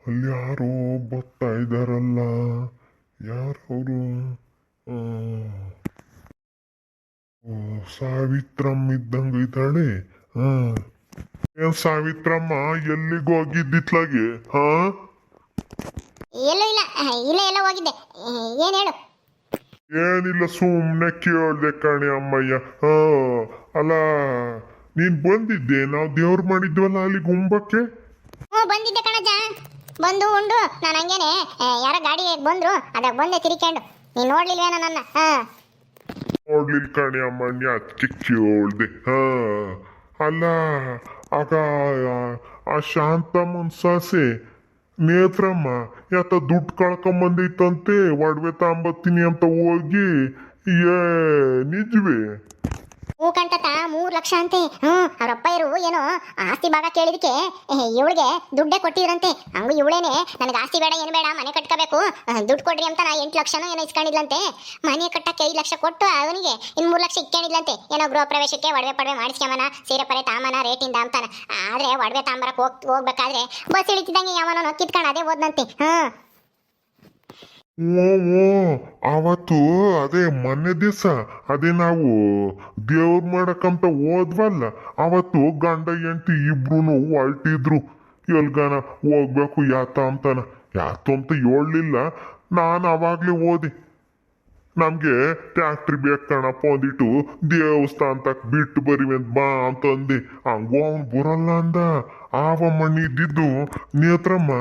ಅಲ್ಲಿ ಯಾರೋ ಬರ್ತಾ ಇದ್ದಾರಲ್ಲ, ಯಾರವರು? ಸಾವಿತ್ರಮ್ಮ ಇದ್ದಂಗ ಇದ್ದಾಳೆ. ಹಾ, ಏನ್ ಸಾವಿತ್ರಮ್ಮ ಎಲ್ಲಿಗೂ ಹೋಗಿದ್ದಿತ್ಲಾಗೆ? ಹಾ, ಎಲ್ಲೂ ಇಲ್ಲ, ಇಲ್ಲೇ ಎಲ್ಲ ಹೋಗಿದ್ದೆ. ಏನ್ ಹೇಳು? ಏನಿಲ್ಲ, ಸುಮ್ನೆ ಕೇಳ್ದೆ ಕಣೆ ಅಮ್ಮಯ್ಯ. ಹಾ, ಅಲ್ಲ, ನೀನ್ ಬಂದಿದ್ದೆ, ನಾವು ದೇವ್ರು ಮಾಡಿದ್ವಲ್ಲ ಅಲ್ಲಿ ಗುಂಬಕ್ಕೆ. ಹ್ಞೂ ಬಂದಿದ್ದೆ ಕಣಜ್ಜ. ಬಂದು ಉಂಡು ನಾನು ಹಂಗೇನೆ ಯಾರ ಗಾಡಿ ಬಂದ್ರು ಅದಾಗ ಬಂದೆ ತಿರ್ಕೊಂಡು. ನೀನ್ ನೋಡ್ಲಿಲ್ವೇನೋ ನನ್ನ? ನೋಡ್ಲಿಲ್ ಕಣೆ ಅಮ್ಮಣ್ಯ, ಅದಕ್ಕೆ ಕೇಳ್ದೆ. ಹಾ, ಅಲ್ಲ, ಆಗ ಆ ಶಾಂತಮ್ಮನ್ ಸಾಸೆ ನೇತ್ರಮ್ಮ ಯಾತ ದುಡ್ಡು ಕಳ್ಕೊಂಬಂದೈತಂತೆ, ಒಡವೆ ತಾಂಬತ್ತೀನಿ ಅಂತ ಹೋಗಿ. ಏ ನಿಜವೇ? ಹೂ ಕಂಟತ 3 ಲಕ್ಷ ಅಂತೆ. ಅವ್ರಪ್ಪ ಇರು ಏನೋ ಆಸ್ತಿ ಭಾಗ ಕೇಳಿದಕ್ಕೆ ಇವಳಿಗೆ ದುಡ್ಡೇ ಕೊಟ್ಟಿದ್ರಂತೆ. ಹಂಗು ಇವಳೇನೆ ನನಗೆ ಆಸ್ತಿ ಬೇಡ ಏನು ಬೇಡ, ಮನೆ ಕಟ್ಕೋಬೇಕು, ದುಡ್ಡು ಕೊಡ್ರಿ ಅಂತ 8 ಲಕ್ಷನೋ ಏನೋ ಇಸ್ಕೊಂಡಿದ್ಲಂತೆ. ಮನೆ ಕಟ್ಟಕ್ಕೆ 5 ಲಕ್ಷ ಕೊಟ್ಟು ಅವನಿಗೆ ಇನ್ನು 3 ಲಕ್ಷ ಇಕ್ಕೊಂಡಿದ್ಲಂತೆ. ಏನೋ ಗೃಹ ಪ್ರವೇಶಕ್ಕೆ ಒಡವೆ ಪಡವೆ ಮಾಡಿಸ್ಕೊಂಬನ, ಸೀರೆ ಪರೆ ತಾಮನ ರೇಟಿಂದ ಅಂತಾನ. ಆದ್ರೆ ಒಡವೆ ತಾಂಬರಕ್ಕೆ ಹೋಗ್ಬೇಕಾದ್ರೆ ಬಸ್ ಇಳಿತಿದ್ದಂಗೆ ಯಾವನೋ ನೊಕ್ಕಿದ್ಕೊಂಡು ಅದೇ ಹೋದ್ನಂತೆ. ಓ ಓ, ಅವತ್ತು ಅದೇ ಮೊನ್ನೆ ದಿವಸ ಅದೇ ನಾವು ದೇವ್ರ ಮಾಡಕ್ಕಂತ ಹೋದ್ವಲ್ಲ, ಅವತ್ತು ಗಂಡ ಹೆಂಡತಿ ಇಬ್ರು ಹೊರಟಿದ್ರು. ಎಲ್ಗಾನ ಹೋಗ್ಬೇಕು ಯಾತ ಅಂತಾನ. ಯಾತು ಅಂತ ಹೇಳಲಿಲ್ಲ. ನಾನು ಅವಾಗ್ಲೇ ಓದಿ ನಮ್ಗೆ ಟ್ಯಾಕ್ಟ್ರಿ ಬೇಕು ಕಣಪ್ಪ, ಒಂದಿಟ್ಟು ದೇವಸ್ಥಾನ ತಕ್ ಬಿಟ್ಟು ಬರಿವೆ ಬಾ ಅಂತಂದೆ. ಹಂಗೋ ಅವನು ಬರಲ್ಲ ಅಂದ. ಆವ ಮಣ್ಣಿದ್ದಿದ್ದು ನೇತ್ರಮ್ಮ,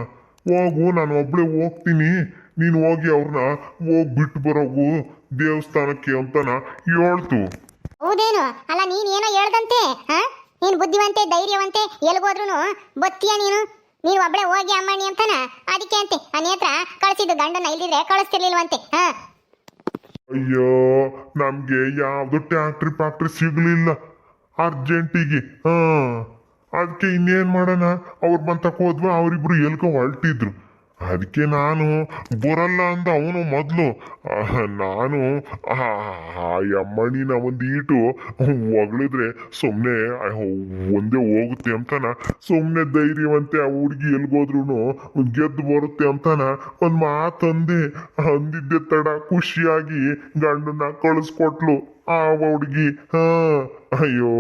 ಹೋಗು ನಾನು ಒಬ್ಳೆ ಹೋಗ್ತೀನಿ, ನೀನು ಹೋಗಿ ಅವ್ರನ್ನ ಬಿಟ್ಟು ಬರೋಗು ದೇವಸ್ಥಾನಕ್ಕೆ ಅಂತನ ಹೇಳ್ತು. ಹೌದೇನು? ಅಲ್ಲ ನೀನ್ ಏನೋ ಹೇಳ್ದಂತೆ. ನೀನ್ ಬುದ್ಧಿವಂತೆ ಧೈರ್ಯವಂತೆ, ಎಲ್ಗೋದ್ರೂ ಬತ್ತೀಯ ನೀನು. ನೀನು ಒಬ್ಳೆ ಹೋಗಿ ಅಮ್ಮಣ್ಣಿ ಅಂತಾನ. ಅದಕ್ಕೆ ಅಂತೆ ಆ ನೇತ್ರ ಕಳಿಸಿದ್ದು, ಗಂಡನ ಇಲ್ದಿದ್ರೆ ಕಳಿಸ್ತಿರ್ಲಿಲ್ವಂತೆ. ಅಯ್ಯೋ, ನಮ್ಗೆ ಯಾವ್ದು ಟ್ಯಾಕ್ಟ್ರಿ ಫ್ಯಾಕ್ಟ್ರಿ ಸಿಗ್ಲಿಲ್ಲ ಅರ್ಜೆಂಟಿಗೆ. ಅದಕ್ಕೆ ಇನ್ನೇನ್ ಮಾಡೋಣ, ಅವ್ರು ಬಂತಕ್ ಹೋದ್ವಾ, ಅವರಿಬ್ರು ಎಲ್ಕೋ ಹೊರಟಿದ್ರು. ಅದಕ್ಕೆ ನಾನು ಬರಲ್ಲ ಅಂದ ಅವನು ಮೊದಲು. ನಾನು ಆ ಅಮ್ಮಣಿನ ಒಂದು ಈಟು ಹೊಗಳಿದ್ರೆ ಸುಮ್ಮನೆ ಒಂದೇ ಹೋಗುತ್ತೆ ಅಂತಾನ, ಸುಮ್ಮನೆ ಧೈರ್ಯವಂತೆ ಆ ಹುಡುಗಿ ಎಲ್ಗೋದ್ರು ಗೆದ್ದು ಬರುತ್ತೆ ಅಂತಾನ ಒಂದು ಮಾತಂದೆ. ಅಂದಿದ್ದೆ ತಡ ಖುಷಿಯಾಗಿ ಗಂಡನ್ನ ಕಳಿಸ್ಕೊಟ್ಲು ಆ ಹುಡುಗಿ. ಅಯ್ಯೋ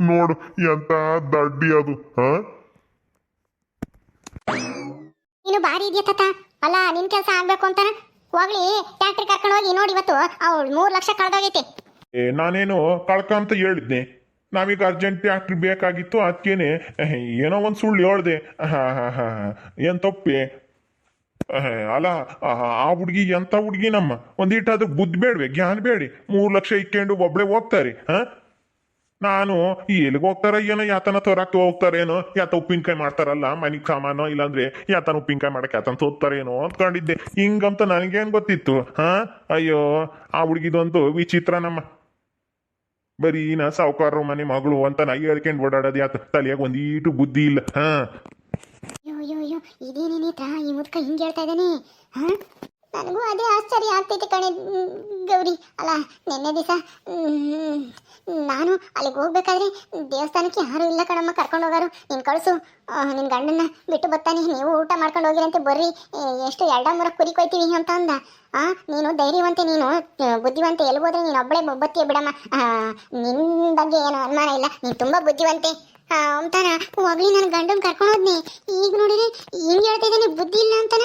ನೋಡು ಎಂತ ದಡ್ಡಿ ಅದು. ನೀನು ಬಾರಿ ಇದೆಯಾ ತಾತ. ಅಲ್ಲ ನಿನ್ ಕೆಲಸ ಆಗ್ಬೇಕು ಅಂತಾನ ಹೋಗ್ಲಿ ಟ್ಯಾಕ್ಟ್ರಿ ಕರ್ಕೊಂಡು ಹೋಗಿ ನೋಡಿ. ಇವತ್ತು ಅವ್ಳು 3 ಲಕ್ಷ ಕಳೆದೋಗೈತೆ. ನಾನೇನು ಕಳ್ಕಂತ ಹೇಳಿದ್ನೆ, ನಾವೀಗ ಅರ್ಜೆಂಟ್ ಟ್ಯಾಕ್ಟ್ರಿ ಬೇಕಾಗಿತ್ತು, ಅದಕ್ಕೇನೆ ಏನೋ ಒಂದು ಸುಳ್ಳು ಹೇಳ್ದೆ. ಏನ್ ತಪ್ಪಿ? ಅಲ್ಲ, ಆ ಹುಡುಗಿ ಎಂತ ಹುಡುಗಿ ನಮ್ಮ, ಒಂದಿಟ್ಟು ಬುದ್ಧಿ ಬೇಡ್ವೆ, ಜ್ಞಾನ ಬೇಡಿ. 3 ಲಕ್ಷ ಇಕ್ಕೊಂಡು ಒಬ್ಳೆ ಹೋಗ್ತಾರೆ. ನಾನು ಎಲ್ಲಿಗೆ ಹೋಗ್ತಾರ ಏನೋ, ಯಾತನ ತೋರಾಕ್ತು ಹೋಗ್ತಾರೇನೋ, ಯಾತ ಉಪ್ಪಿನಕಾಯಿ ಮಾಡ್ತಾರಲ್ಲ ಮನಿಗ್ ಸಾಮಾನು, ಇಲ್ಲಾಂದ್ರೆ ಯಾತನ ಉಪ್ಪಿನಕಾಯಿ ಮಾಡಕ್ಕೆ ಯಾತನ ತೋರ್ತಾರೇನೋ ಅಂದ್ಕೊಂಡಿದ್ದೆ. ಹಿಂಗಂತ ನನಗೇನ್ ಗೊತ್ತಿತ್ತು? ಅಯ್ಯೋ, ಆ ಹುಡುಗಿದೊಂದು ವಿಚಿತ್ರ ನಮ್ಮ. ಬರೀ ಸಾವುಕಾರ ಮನೆ ಮಗಳು ಅಂತ ನಾ ಹೇಳ್ಕೊಂಡು ಓಡಾಡೋದು ಯಾತ? ತಲೆಯಾಗ ಒಂದೀಟು ಬುದ್ಧಿ ಇಲ್ಲ. ಅಯ್ಯೋ ಅಯ್ಯೋ ಅಯ್ಯೋ, ಇದೇನೇನೇತ್ರ ಈ ಮುದ್ಕ ಹಿಂಗೆ ಹೇಳ್ತಾ ಇದ್ದಾನೆ? ನನಗೂ ಅದೇ ಆಶ್ಚರ್ಯ ಆಗ್ತೈತೆ ಕಣೆ ಗೌರಿ. ಅಲ್ಲ ನಿನ್ನೆ ದಿವಸ ನಾನು ಅಲ್ಲಿಗೆ ಹೋಗ್ಬೇಕಾದ್ರೆ ದೇವಸ್ಥಾನಕ್ಕೆ ಯಾರು ಇಲ್ಲ ಕಣಮ್ಮ, ಕರ್ಕೊಂಡು ಹೋಗಾರು. ನೀನು ಕಳಿಸು, ನಿನ್ನ ಗಂಡನ್ನ ಬಿಟ್ಟು ಬರ್ತಾನೆ, ನೀವು ಊಟ ಮಾಡ್ಕೊಂಡು ಹೋಗಿರಂತೆ, ಬರ್ರಿ ಎಷ್ಟು 2-3 ಕುರಿ ಕೊಯ್ತೀವಿ ಅಂತ ಅಂದ. ನೀನು ಧೈರ್ಯವಂತೆ, ನೀನು ಬುದ್ಧಿವಂತೆ, ಎಲ್ಗೋದ್ರೆ ನೀನು ಒಬ್ಬಳೇ ಬತ್ತೀಯ ಬಿಡಮ್ಮ. ನಿನ್ನ ಬಗ್ಗೆ ಏನು ಅನುಮಾನ ಇಲ್ಲ, ನೀನು ತುಂಬ ಬುದ್ಧಿವಂತೆ ಅಂತಾನ. ಹೋಗ್ಲಿ ನನ್ನ ಗಂಡನ್ ಕರ್ಕೊಂಡು ಹೋದ್ನಿ. ಈಗ ನೋಡಿದ್ರೆ ಹಿಂಗೆ ಹೇಳ್ತಾ ಇದ್ದಾನೆ, ಬುದ್ಧಿ ಇಲ್ಲ ಅಂತಾನ.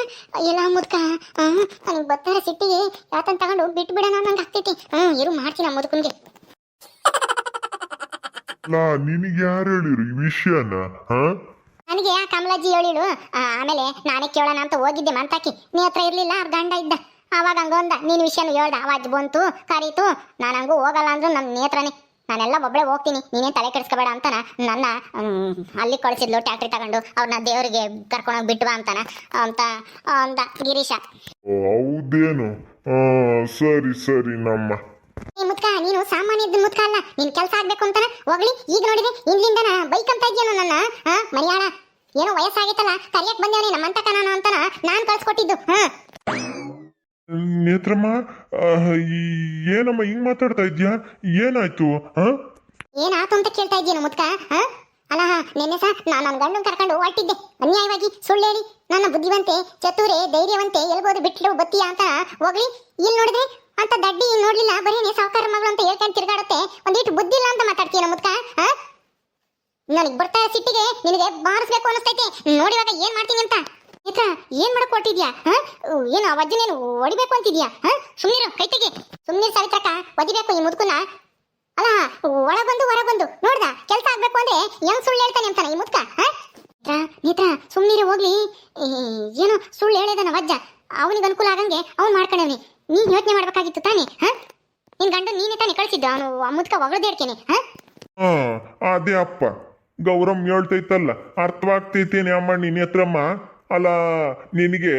ಎಲ್ಲ ಮುದ್ಕ ನನಗೆ ಬರ್ತಾರ ಸಿಟ್ಟಿಗೆ ಯಾತನ್ ತಗೊಂಡು ಬಿಟ್ಟು ಬಿಡೋಣ ನಂಗೆ ಆಗ್ತೈತಿ. ಇರು ಮಾಡ್ತೀನಿ ಆ ಮುದುಕನ್ಗೆ. ನಿನಗೆ ಯಾರು ಹೇಳಿರು ಈ ವಿಷಯನ? ನನಗೆ ಆ ಕಮಲಾಜಿ ಹೇಳಿಳು. ಆಮೇಲೆ ನಾನೇ ಕೇಳೋಣ ಅಂತ ಹೋಗಿದ್ದೆ ಮಂತಾಕಿ. ನೀ ಹತ್ರ ಇರ್ಲಿಲ್ಲ, ಅವ್ರ ಗಂಡ ಇದ್ದ. ಆವಾಗ ಹಂಗೊಂದ ನೀನು ವಿಷಯನ ಹೇಳ್ದ, ಅವಾಜ್ ಬಂತು, ಕರೀತು. ನಾನು ಹಂಗೂ ಹೋಗಲ್ಲ ಅಂದ್ರು ನಮ್ಮ ನೇತ್ರನೇ, ನಾನೆಲ್ಲ ಒಬ್ಬಳೇ ಹೋಗ್ತೀನಿ, ನೀನೇನು ತಲೆ ಕೆಡಿಸ್ಕೋಬೇಡ ಅಂತಾನ. ನನ್ನ ಅಲ್ಲಿ ಕಳಿಸಿದ್ಲು ಟ್ಯಾಕ್ಟ್ರಿ ತಗೊಂಡು, ಅವ್ರನ್ನ ದೇವರಿಗೆ ಕರ್ಕೊಂಡೋಗಿ ಬಿಟ್ವಾ ಅಂತಾನ ಅಂತ ಅಂದ ಗಿರೀಶ. ಹೌದೇನು? ಸರಿ ಸರಿ ನಮ್ಮ. ಈ ಮುದ್ಕ ನೀನು ಸಾಮಾನ್ಯದ ಮುದ್ಕ ಅಲ್ಲ, ನಿನ್ ಕೆಲಸ ಆಗ್ಬೇಕು ಅಂತಾನ. ಹೋಗ್ಲಿ ಈಗ ನೋಡಿದ್ರೆ ಇಲ್ಲಿಂದನ ಬೈಕ್ ಅಂತ ಇದೆಯೇನೋ ನನ್ನ ಮರಿಯಾಳ. ಏನೋ ವಯಸ್ಸಾಗಿತ್ತಲ್ಲ, ಕರಿಯಕ್ ಬಂದೇವನಿ ನಮ್ಮಂತಕ ನಾನು ಅಂತಾನ ನಾನು ಕಳ್ಸ್ಕೊಟ್ಟಿದ್ದು. ನೇತ್ರಮ್ಮ, ಏನಮ್ಮ ಹಿಂಗ್ ಮಾತಾಡ್ತಾ ಇದ್ಯಾ? ಏನಾಯ್ತು? ಏನಾಯ್ತು ಅಂತ ಕೇಳ್ತಾ ಇದ್ದೀನ ಮುದ್ಕ. ಅಲ್ಲ ನೆನ್ನೆ ಸಹ ನಾನು ನನ್ನ ಗಂಡನ್ ಕರ್ಕೊಂಡು ಹೊರಟಿದ್ದೆ ಅನ್ಯಾಯವಾಗಿ ಸುಳ್ಳು ಹೇಳಿ. ನನ್ನ ಬುದ್ಧಿವಂತೆ ಚತುರೆ ಧೈರ್ಯವಂತೆ ಎಲ್ಗೋದು ಬಿಟ್ಟು ಬತ್ತೀಯ ಅಂತ ಹೋಗ್ಲಿ, ಇಲ್ಲಿ ನೋಡಿದ್ರೆ ಅಂತ ದಡ್ಡಿ ನೋಡ್ಲಿಲ್ಲ, ಬರೀನೇ ಸಾವುಕಾರ ಮಗಳು ಅಂತ ಹೇಳ್ಕೊಂಡು ತಿರ್ಗಾಡುತ್ತೆ. ಒಂದಿಟ್ಟು ಬುದ್ಧಿ ಇಲ್ಲ ಅಂತ ಮಾತಾಡ್ತೀಯ ಮುದ್ಕ. ನನಗೆ ಬರ್ತಾ ಸಿಟ್ಟಿಗೆ ನಿನಗೆ ಬಾರಿಸ್ಬೇಕು ಅನಿಸ್ತೈತೆ. ನೋಡಿವಾಗ ಏನ್ ಮಾಡ್ತೀನಿ ಅಂತ ನೇತ್ರ, ಏನ್ ಮಾಡಕ್ ಹೊರಟಿದ್ಯಾ? ಏನು ಆ ವಜ್ಜನೇನು ಹೊಡಿಬೇಕು ಅಂತಿದ್ಯಾ? ಸುಮ್ನಿರು, ಕೈ ತೆಗಿ. ಸುಮ್ನಿರು ಸಾವಿತ್ರಕ್ಕ, ಒದಿಬೇಕು ಈ ಮುದ್ಕನ್ನ. ಅಲ್ಲ ಒಳಗೊಂದು ಹೊರಗೊಂದು ನೋಡ್ದ ಕೆಲಸ ಆಗ್ಬೇಕು ಅಂದ್ರೆ ಹೆಂಗ್ ಸುಳ್ಳು ಹೇಳ್ತಾನೆ ಅಂತಾನೆ ಈ ಮುದ್ಕ. ನೇತ್ರ ಸುಮ್ನಿರು, ಹೋಗ್ಲಿ. ಏನೋ ಸುಳ್ಳು ಹೇಳಿದಾನ ವಜ್ಜ, ಅವನಿಗೆ ಅನುಕೂಲ ಆಗಂಗೆ ಅವ್ನು ಮಾಡ್ಕೊಂಡವ್ನಿ. ನೀನ್ ಯೋಚನೆ ಮಾಡ್ಬೇಕಾಗಿತ್ತು ತಾನೆ. ನಿನ್ ಗಂಡು ನೀನೇ ತಾನೆ ಕಳಿಸಿದ್ದು, ಅವನು ಆ ಮುದ್ಕ ಹೊಗಳದೇಡ್ಕೇನೆ. ಅದೇ ಅಪ್ಪ ಗೌರಮ್ ಹೇಳ್ತೈತಲ್ಲ, ಅರ್ಥವಾಗ್ತೈತೇನೆ ಅಮ್ಮ ನಿನ್ನ ಹತ್ರಮ್ಮ. ಅಲ್ಲ ನಿನಗೆ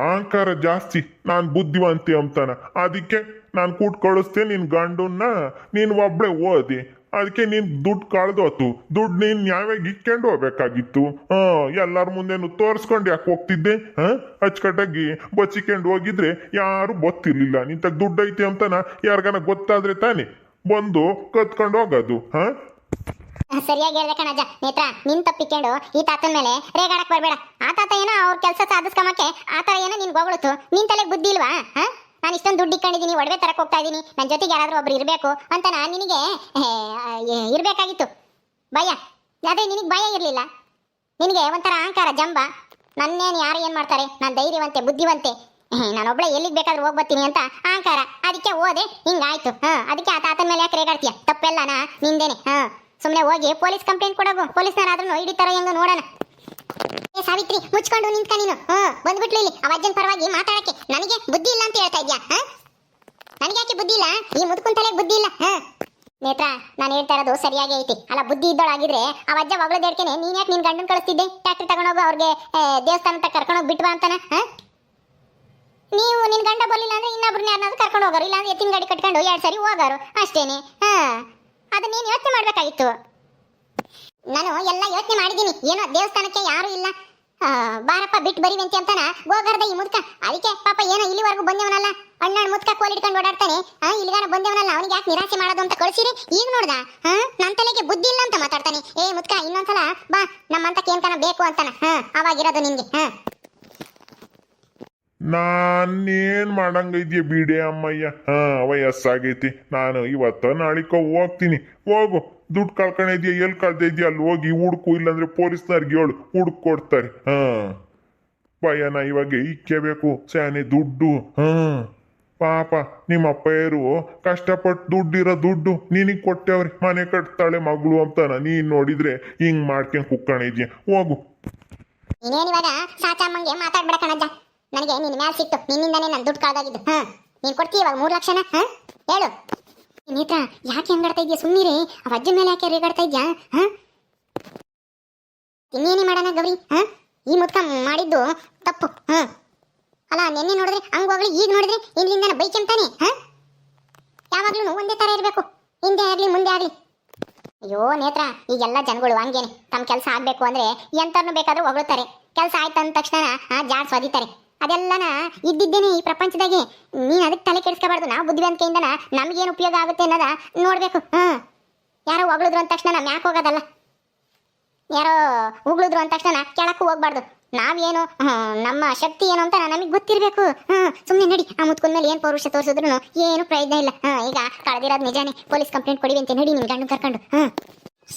ಅಹಂಕಾರ ಜಾಸ್ತಿ, ನಾನು ಬುದ್ಧಿವಂತಿ ಅಂತಾನ. ಅದಕ್ಕೆ ನಾನು ಕೂಟ್ ಕಳಿಸ್ತೇ ನಿನ್ ಗಂಡನ್ನ, ನೀನು ಒಬ್ಳೆ ಓದಿ. ಅದಕ್ಕೆ ನೀನ್ ದುಡ್ಡು ಕಳ್ದೋತು. ದುಡ್ಡು ನೀನ್ ನ್ಯಾಯವಾಗಿ ಇಕ್ಕೊಂಡು ಹೋಗ್ಬೇಕಾಗಿತ್ತು. ಎಲ್ಲಾರ ಮುಂದೆನು ತೋರಿಸ್ಕೊಂಡು ಯಾಕೆ ಹೋಗ್ತಿದ್ದೆ? ಅಚ್ಚುಕಟ್ಟಾಗಿ ಬಚ್ಚಿಕೊಂಡು ಹೋಗಿದ್ರೆ ಯಾರು ಗೊತ್ತಿರ್ಲಿಲ್ಲ. ನಿಂತಾಗ ದುಡ್ಡು ಐತೆ ಅಂತಾನ ಯಾರಿಗಾನ ಗೊತ್ತಾದ್ರೆ ತಾನೆ ಬಂದು ಕತ್ಕೊಂಡು ಹೋಗೋದು. ಸರಿಯಾಗಿ ಹೇಳ್ದೆ ಕಣಜ್ಜ. ನೇತ್ರ, ನಿನ್ ತಪ್ಪಿಕೊಂಡು ಈ ತಾತನ ಮೇಲೆ ರೇಗಾಡಕ್ ಬರ್ಬೇಡ. ಆ ತಾತ ಏನೋ ಅವ್ರ ಕೆಲಸ ಸಾಧಿಸ್ಕೊಂಬಕ್ಕೆ ಆ ತರ ಏನೋ ನಿನ್ ಗೊಗಳತು. ನಿನ್ ತಲೆಗೆ ಬುದ್ಧಿ ಇಲ್ವಾ? ನಾನು ಇಷ್ಟೊಂದು ದುಡ್ಡು ಇಟ್ಕೊಂಡಿದ್ದೀನಿ, ಒಡವೆ ತರಕ್ ಹೋಗ್ತಾ ಇದ್ದೀನಿ, ನನ್ನ ಜೊತೆಗೆ ಯಾರಾದ್ರೂ ಒಬ್ರು ಇರಬೇಕು ಅಂತ ನಾನು ನಿನಗೆ ಇರಬೇಕಾಗಿತ್ತು ಭಯ. ಅದೇ ನಿನಗೆ ಭಯ ಇರಲಿಲ್ಲ. ನಿನಗೆ ಒಂಥರ ಅಹಂಕಾರ ಜಂಬ. ನನ್ನೇನು ಯಾರು ಏನು ಮಾಡ್ತಾರೆ, ನಾನು ಧೈರ್ಯವಂತೆ ಬುದ್ಧಿವಂತೆ, ನಾನೊಬ್ಳೆ ಎಲ್ಲಿಗೆ ಬೇಕಾದ್ರೂ ಹೋಗ್ಬರ್ತೀನಿ ಅಂತ ಅಹಂಕಾರ. ಅದಕ್ಕೆ ಓದೆ ಹಿಂಗಾಯ್ತು. ಅದಕ್ಕೆ ಆ ತಾತನ ಮೇಲೆ ಯಾಕೆ ರೇಗಾಡ್ತೀಯ? ತಪ್ಪೆಲ್ಲನಾ ನಿಂದೇನೆ. ಸುಮ್ಮನೆ ಹೋಗಿ ಪೊಲೀಸ್ ಕಂಪ್ಲೇಂಟ್ ಕೊಡೋಗು. ಪೊಲೀಸ್ನವರಾದ್ರೂ ಹಿಡಿತಾರ ಹೆಂಗ ನೋಡೋಣ. ಸಾವಿತ್ರಿ, ಮುಚ್ಕೊಂಡು ನಿಂತ್ಕ ನೀನು. ಬಂದ್ಬಿಟ್ಲು ಇಲ್ಲಿ ಆ ಅಜ್ಜನ ಪರವಾಗಿ ಮಾತಾಡಕ್ಕೆ. ನನಗೆ ಬುದ್ಧಿ ಇಲ್ಲ ಅಂತ ಹೇಳ್ತಾ ಇದ್ಯಾ? ನನಗೆ ಯಾಕೆ ಬುದ್ಧಿ ಇಲ್ಲ? ಈ ಮುದುಕುನ್ ತಲೆಗೆ ಬುದ್ಧಿ ಇಲ್ಲ. ನೇತ್ರ, ನಾನು ಹೇಳ್ತಾ ಇರೋದು ಸರಿಯಾಗಿ ಐತಿ. ಅಲ್ಲ ಬುದ್ಧಿ ಇದ್ದೋಳಾಗಿದ್ರೆ ಆ ಅಜ್ಜ ಒಗ್ಳದೇಡ್ಕೇನೆ ನೀನ್ ಯಾಕೆ ನಿನ್ ಗಂಡನ್ ಕಳಿಸ್ತಿದ್ದೆ? ಟ್ಯಾಕ್ಟ್ರಿ ತಗೊಂಡೋಗು, ಅವ್ರಿಗೆ ದೇವಸ್ಥಾನ ಕರ್ಕೊಂಡೋಗಿ ಬಿಟ್ಟು ಬಾ ಅಂತಾನ. ನೀವು ನಿನ್ ಗಂಡ ಬರ್ಲಿಲ್ಲ ಅಂದ್ರೆ ಇನ್ನೊಬ್ರನ್ನ ಯಾರನ್ನಾದ್ರೂ ಕರ್ಕೊಂಡು ಹೋಗೋರು, ಇಲ್ಲ ಅಂದ್ರೆ ಎತ್ತಿನ ಗಾಡಿ ಕಟ್ಕೊಂಡು 2 ಸರಿ ಹೋಗೋರು ಅಷ್ಟೇನೆ. ಅದನ್ನೇನು ಯೋಚನೆ ಮಾಡ್ಬೇಕಾಗಿತ್ತು. ನಾನು ಎಲ್ಲ ಯೋಚನೆ ಮಾಡಿದ್ದೀನಿ. ಏನೋ ದೇವಸ್ಥಾನಕ್ಕೆ ಯಾರು ಇಲ್ಲ, ಬಾರಪ್ಪ ಬಿಟ್ಟು ಬರಿವಂತಿ ಅಂತಾನ ಹೋಗಾರ್ದ ಈ ಮುದ್ಕ. ಅದಕ್ಕೆ ಪಾಪ ಏನೋ ಇಲ್ಲಿವರೆಗೂ ಬಂದೇವನಲ್ಲ, ಅಣ್ಣ ಮುದ್ಕ ಕೋಲಿಟ್ಕೊಂಡು ಓಡಾಡ್ತಾನೆ. ಇಲ್ಲಿಗಾನ ಬಂದೇವನಲ್ಲ, ಅವನಿಗೆ ಯಾಕೆ ನಿರಾಸೆ ಮಾಡೋದು ಅಂತ ಕಳಿಸಿರಿ. ಈಗ ನೋಡ್ದ ನನ್ನ ತಲೆಗೆ ಬುದ್ಧಿ ಇಲ್ಲ ಅಂತ ಮಾತಾಡ್ತಾನೆ. ಮುದ್ಕ, ಇನ್ನೊಂದ್ಸಲ ಬಾ, ನಮ್ಮಂತ ಕೇನ್ಕನ ಬೇಕು ಅಂತಾನ. ಅವಾಗಿರೋದು ನಿನ್ಗೆ. ನಾನೇನ್ ಮಾಡಂಗೈದ್ಯ ಬಿಡೆ ಅಮ್ಮಯ್ಯ. ವಯಸ್ಸಾಗೈತಿ. ನಾನು ಇವತ್ತ ನಾಳಿಕೋ ಹೋಗ್ತೀನಿ. ಹೋಗು, ದುಡ್ಡು ಕಳ್ಕೊಂಡಿದ್ಯಾ, ಎಲ್ಲಿ ಕಳ್ದಿದ್ಯಾ ಅಲ್ಲಿ ಹೋಗಿ ಹುಡ್ಕು. ಇಲ್ಲಾಂದ್ರೆ ಪೊಲೀಸ್ನವ್ರಿಗೆ ಹೇಳು, ಹುಡುಕ್ ಕೊಡ್ತಾರೆ. ಭಯನ ಇವಾಗ ಇಕ್ಕೇಬೇಕು ಸ್ಯಾನೆ ದುಡ್ಡು. ಪಾಪ ನಿಮ್ಮ ಅಪ್ಪಯ್ಯರು ಕಷ್ಟಪಟ್ಟು ದುಡ್ಡಿರೋ ದುಡ್ಡು ನಿನಗೆ ಕೊಟ್ಟವ್ರಿ. ಮನೆ ಕಟ್ತಾಳೆ ಮಗಳು ಅಂತಾನ. ನೀನ್ ನೋಡಿದ್ರೆ ಹಿಂಗ್ ಮಾಡ್ಕೊಂಡ್ ಕುಕ್ಕಣಿದ್ಯಾ. ಹೋಗು. ನೀನೇನಿವಾಗ ಸಾಚಾಮಂಗೆ ಮಾತಾಡ್ಬೇಡ ಕಣಜ್ಜ. ನನಗೆ ನಿನ್ನ ಮ್ಯಾಲ್ ಸಿಕ್ತು, ನಿನ್ನಿಂದಾನೇ ನಾನು ದುಡ್ಡು ಕಳ್ದಾಗಿದ್ದು. ನೀನ್ ಕೊಡ್ತೀಯ ಇವಾಗ 3 ಲಕ್ಷನ? ಹೇಳು. ನೇತ್ರ, ಯಾಕೆ ಹಂಗಾಡ್ತಾ ಇದೆಯಾ? ಸುಮ್ಮನಿರೇ. ಆ ಅಜ್ಜನ ಮೇಲೆ ಯಾಕೆ ರೇಗಾಡ್ತಾ ಇದ್ಯಾ? ಇನ್ನೇನೇ ಮಾಡೋಣ ಗೌರಿ? ಈ ಮುದ್ಕ ಮಾಡಿದ್ದು ತಪ್ಪು. ಅಲ್ಲ ನೆನ್ನೆ ನೋಡಿದ್ರೆ ಹಂಗ ಹೋಗ್ಲಿ, ಈಗ ನೋಡಿದ್ರೆ ಇಲ್ಲಿಂದ ಬೈಕೆಂತಾನೆ. ಯಾವಾಗ್ಲೂ ಒಂದೇ ತರ ಇರಬೇಕು, ಹಿಂದೆ ಆಗ್ಲಿ ಮುಂದೆ ಆಗ್ಲಿ. ಅಯ್ಯೋ ನೇತ್ರ, ಈಗೆಲ್ಲ ಜನಗಳು ಹಂಗೇನೆ. ತಮ್ಮ ಕೆಲಸ ಆಗ್ಬೇಕು ಅಂದ್ರೆ ಎಂತರ್ನು ಬೇಕಾದ್ರೂ ಹೊಗಳುತ್ತಾರೆ. ಕೆಲಸ ಆಯ್ತು ಅಂದ ತಕ್ಷಣ ಜಾಡ್ಸ್ ಒದಿತಾರೆ. ಅದೆಲ್ಲನ ಇದ್ದಿದ್ದೇನೆ ಈ ಪ್ರಪಂಚದಾಗೆ. ನೀನ್ ಅದಕ್ಕೆ ತಲೆ ಕೆಡಿಸ್ಕೋಬಾರ್ದು. ನಾವು ಬುದ್ಧಿವಂತಿಕೆಯಿಂದನ ನಮ್ಗೇನು ಉಪಯೋಗ ಆಗುತ್ತೆ ಅನ್ನೋದ ನೋಡ್ಬೇಕು. ಯಾರೋ ಹೊಗಳಿದ್ರು ಅಂದ ತಕ್ಷಣ ನಮ್ ಯಾಕೆ ಹೋಗೋದಲ್ಲ. ಯಾರೋ ಉಗುಳಿದ್ರು ಅಂದ ತಕ್ಷಣ ಕೆಳಕ್ಕೂ ಹೋಗ್ಬಾರ್ದು. ನಾವೇನು ನಮ್ಮ ಶಕ್ತಿ ಏನು ಅಂತ ನಮಗೆ ಗೊತ್ತಿರ್ಬೇಕು. ಸುಮ್ಮನೆ ನಡಿ. ಆ ಮುತ್ಕೊಂಡ ಮೇಲೆ ಏನು ಪೌರುಷ ತೋರಿಸಿದ್ರು ಏನು ಪ್ರಯೋಜನ ಇಲ್ಲ. ಈಗ ಕಳೆದಿರೋದು ನಿಜಾನೇ. ಪೊಲೀಸ್ ಕಂಪ್ಲೇಂಟ್ ಕೊಡಿವಿ ಅಂತ ನಡಿ ನಿನ್ ಗಂಡು ಕರ್ಕೊಂಡು.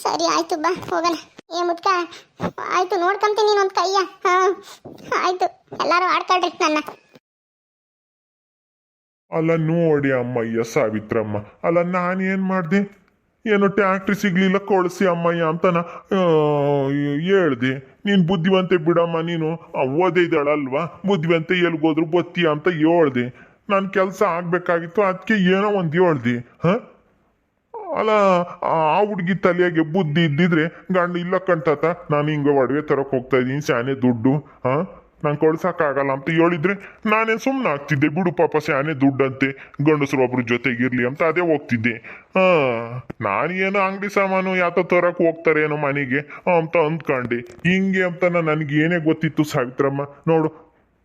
ಸರಿ ಆಯ್ತು, ಬಾ ಹೋಗೋಣ. ಮುದ್ಕ, ಆಯ್ತು ನೋಡ್ಕೊಂತೀನಿ ನೀನೊಂದು ಕೈಯ. ಆಯ್ತು, ಎಲ್ಲಾರು ಆಡ್ಕೊಳ್ರಿ ನನ್ನ. ಅಲ್ಲ ನೋಡಿ ಅಮ್ಮಯ್ಯ ಸಾವಿತ್ರಮ್ಮ, ಅಲ್ಲ ನಾನೇನ್ ಮಾಡ್ದೆ? ಏನೋ ಟ್ಯಾಕ್ಟ್ರಿ ಸಿಗ್ಲಿಲ್ಲ ಕಳಿಸಿ ಅಮ್ಮಯ್ಯ ಅಂತಾನ ಹೇಳ್ದೆ. ನೀನ್ ಬುದ್ಧಿವಂತೆ ಬಿಡಮ್ಮ, ನೀನು ಓದಿದ್ದಾಳಲ್ವಾ, ಬುದ್ಧಿವಂತೆ ಎಲ್ಗೋದ್ರು ಬತ್ತೀಯ ಅಂತ ಹೇಳ್ದೆ. ನನ್ನ ಕೆಲಸ ಆಗ್ಬೇಕಾಗಿತ್ತು, ಅದಕ್ಕೆ ಏನೋ ಒಂದು ಹೇಳ್ದೆ. ಅಲ್ಲ ಆ ಹುಡುಗಿ ತಲೆಯಾಗೆ ಬುದ್ಧಿ ಇದ್ದಿದ್ರೆ ಗಂಡ ಇಲ್ಲ ಕಂಟತ, ನಾನು ಹಿಂಗೆ ಒಡವೆ ತರಕ್ ಹೋಗ್ತಾ ಇದ್ದೀನಿ, ಸ್ಯಾನೆ ದುಡ್ಡು ನಾನು ಕಳ್ಸಕ್ಕಾಗಲ್ಲ ಅಂತ ಹೇಳಿದ್ರೆ ನಾನೇನು ಸುಮ್ಮನೆ ಆಗ್ತಿದ್ದೆ. ಬಿಡು ಪಾಪ ಸ್ಯಾನೆ ದುಡ್ಡಂತೆ, ಗಂಡಸರು ಒಬ್ರು ಜೊತೆಗಿರ್ಲಿ ಅಂತ ಅದೇ ಹೋಗ್ತಿದ್ದೆ. ನಾನೇನೋ ಅಂಗಡಿ ಸಾಮಾನು ಯಾತ ತರಕ್ ಹೋಗ್ತಾರೆ ಏನೋ ಮನೆಗೆ ಅಂತ ಅಂದ್ಕೊಂಡೆ. ಹಿಂಗೆ ಅಂತ ನನಗೆ ಏನೇ ಗೊತ್ತಿತ್ತು ಸಾವಿತ್ರಮ್ಮ. ನೋಡು,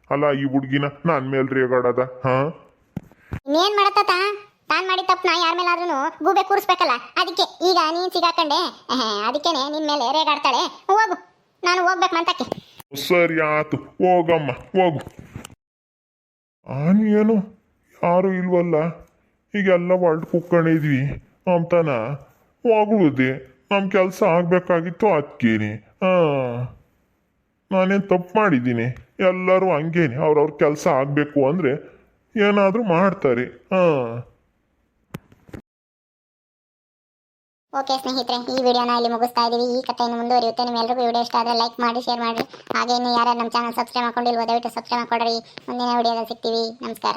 ಅಲ್ಲ ಈ ಹುಡುಗಿನ ನನ್ನ ಮೇಲೆ ರೇಗಾಡದ. ಇನ್ನೇನ್ ಮಾಡತ್ತ ತಾನು ಮಾಡಿದ ತಪ್ಪು ಯಾರ ಮೇಲಾದ್ರೂ ಗೂಬೆ ಕೂರಿಸ್ಬೇಕಲ್ಲ, ಅದಕ್ಕೆ ಈಗ ನೀನು ಸಿಗಾಕೊಂಡೆ. ಅದಕ್ಕೇನೆ ನಿನ್ನ ಮೇಲೆ ರೇಗಾಡ್ತಾಳೆ. ಹೋಗು, ನಾನು ಹೋಗ್ಬೇಕು ಮಂತಕ್ಕೆ. ಸರಿ ಆತು, ಹೋಗಮ್ಮ ಹೋಗು. ಏನು ಯಾರು ಇಲ್ವಲ್ಲ, ಈಗೆಲ್ಲ ಹೊಲ್ಟ್ ಕುಕ್ಕೊಂಡಿದ್ವಿ ಅಂತಾನ ಹೋಗ್ಳುದೆ. ನಮ್ಮ ಕೆಲಸ ಆಗಬೇಕಾಗಿತ್ತು ಅದಕ್ಕೇನೆ. ನಾನೇನು ತಪ್ಪು ಮಾಡಿದ್ದೀನಿ? ಎಲ್ಲರೂ ಹಂಗೇನೆ, ಅವ್ರವ್ರ ಕೆಲಸ ಆಗಬೇಕು ಅಂದರೆ ಏನಾದರೂ ಮಾಡ್ತಾರೆ. ಓಕೆ ಸ್ನೇಹಿತರೆ, ಈ ವಿಡಿಯೋನ ಇಲ್ಲಿ ಮುಗಿಸ್ತಾ ಇದ್ದೀವಿ. ಈ ಕಥೆಯನ್ನು ಮುಂದುವರಿಯುತ್ತೆ. ನಿಮ್ಮೆಲ್ಲರಿಗೂ ವಿಡಿಯೋ ಇಷ್ಟ ಆದರೆ ಲೈಕ್ ಮಾಡಿ, ಶೇರ್ ಮಾಡಿ. ಹಾಗೆ ಇನ್ನು ಯಾರು ನಮ್ಮ ಚಾನಲ್ ಸಬ್ಸ್ಕ್ರೈಬ್ ಮಾಡ್ಕೊಂಡಿಲ್ವೋ ದಯವಿಟ್ಟು ಸಬ್ಸ್ಕ್ರೈಬ್ ಮಾಡ್ಕೊಡ್ರಿ. ಮುಂದಿನ ವಿಡಿಯೋದಲ್ಲಿ ಸಿಗ್ತೀವಿ. ನಮಸ್ಕಾರ.